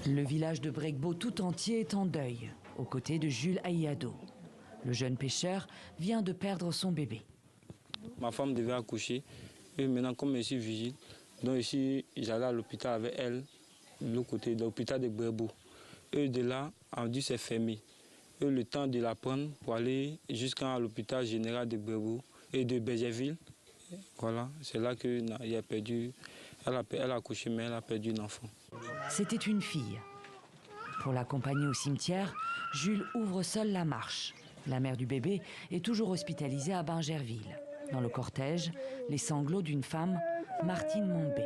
Le village de Bregbo tout entier est en deuil, aux côtés de Jules Aïado. Le jeune pêcheur vient de perdre son bébé. Ma femme devait accoucher et maintenant comme je suis vigile, donc ici j'allais à l'hôpital avec elle, de l'autre côté, de l'hôpital de Bregbo. Et de là, on dit c'est fermé. Et le temps de la prendre pour aller jusqu'à l'hôpital général de Bregbo et de Bergerville, voilà, c'est là qu'elle a perdu, elle a accouché mais elle a perdu un enfant. C'était une fille. Pour l'accompagner au cimetière, Jules ouvre seul la marche. La mère du bébé est toujours hospitalisée à Bergerville. Dans le cortège, les sanglots d'une femme, Martine Mondbé.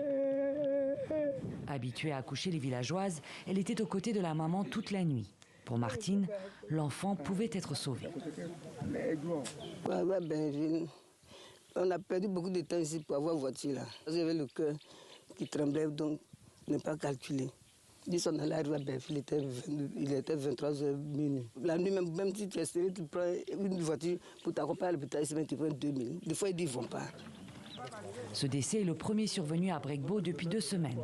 Habituée à accoucher les villageoises, elle était aux côtés de la maman toute la nuit. Pour Martine, l'enfant pouvait être sauvé. On a perdu beaucoup de temps ici pour avoir une voiture là. J'avais le cœur qui tremblait, donc ne pas calculer. Dès qu'on allait arriver à Bergerville, il était 23h minuit. La nuit, même si tu es sérieux, tu prends une voiture pour t'accompagner à l'hôpital, tu prends 2000. Des fois, ils disent qu'ils ne vont pas. Ce décès est le premier survenu à Bregbo depuis 2 semaines.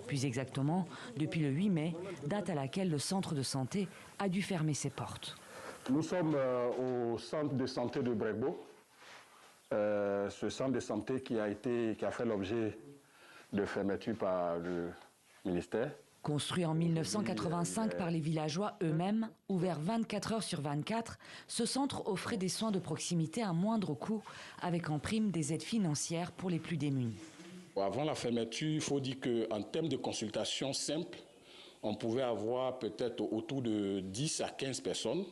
Plus exactement, depuis le 8 mai, date à laquelle le centre de santé a dû fermer ses portes. Nous sommes au centre de santé de Bregbo. Ce centre de santé qui a fait l'objet de fermeture par le ministère. Construit en 1985 par les villageois eux-mêmes, ouvert 24 heures sur 24, ce centre offrait des soins de proximité à moindre coût, avec en prime des aides financières pour les plus démunis. Avant la fermeture, il faut dire qu'en termes de consultation simple, on pouvait avoir peut-être autour de 10 à 15 personnes.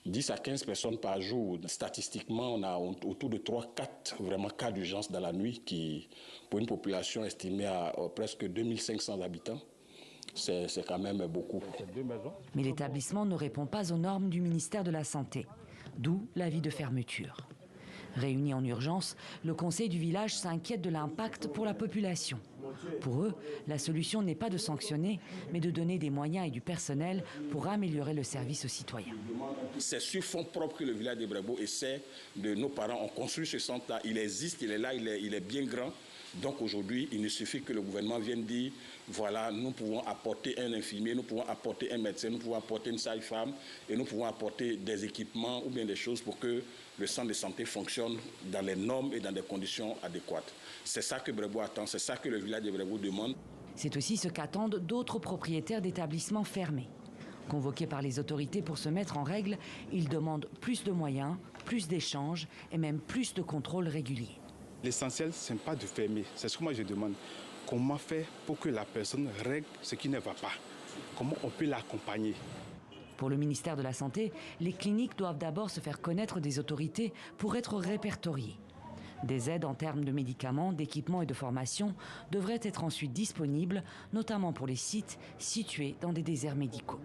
10 à 15 personnes par jour. Statistiquement, on a autour de 3-4 vraiment cas d'urgence dans la nuit, qui, pour une population estimée à presque 2500 habitants. C'est quand même beaucoup. Mais l'établissement ne répond pas aux normes du ministère de la Santé, d'où l'avis de fermeture. Réunis en urgence, le conseil du village s'inquiète de l'impact pour la population. Pour eux, la solution n'est pas de sanctionner, mais de donner des moyens et du personnel pour améliorer le service aux citoyens. C'est sur fonds propres que le village de Bregbo essaie de nos parents. On construit ce centre-là, il existe, il est là, il est bien grand. Donc aujourd'hui, il ne suffit que le gouvernement vienne dire, voilà, nous pouvons apporter un infirmier, nous pouvons apporter un médecin, nous pouvons apporter une sage-femme et nous pouvons apporter des équipements ou bien des choses pour que le centre de santé fonctionne dans les normes et dans des conditions adéquates. C'est ça que Bregbo attend, c'est ça que le village de Bregbo demande. C'est aussi ce qu'attendent d'autres propriétaires d'établissements fermés. Convoqués par les autorités pour se mettre en règle, ils demandent plus de moyens, plus d'échanges et même plus de contrôles réguliers. L'essentiel, ce n'est pas de fermer. C'est ce que moi je demande. Comment faire pour que la personne règle ce qui ne va pas? Comment on peut l'accompagner? Pour le ministère de la Santé, les cliniques doivent d'abord se faire connaître des autorités pour être répertoriées. Des aides en termes de médicaments, d'équipements et de formation devraient être ensuite disponibles, notamment pour les sites situés dans des déserts médicaux.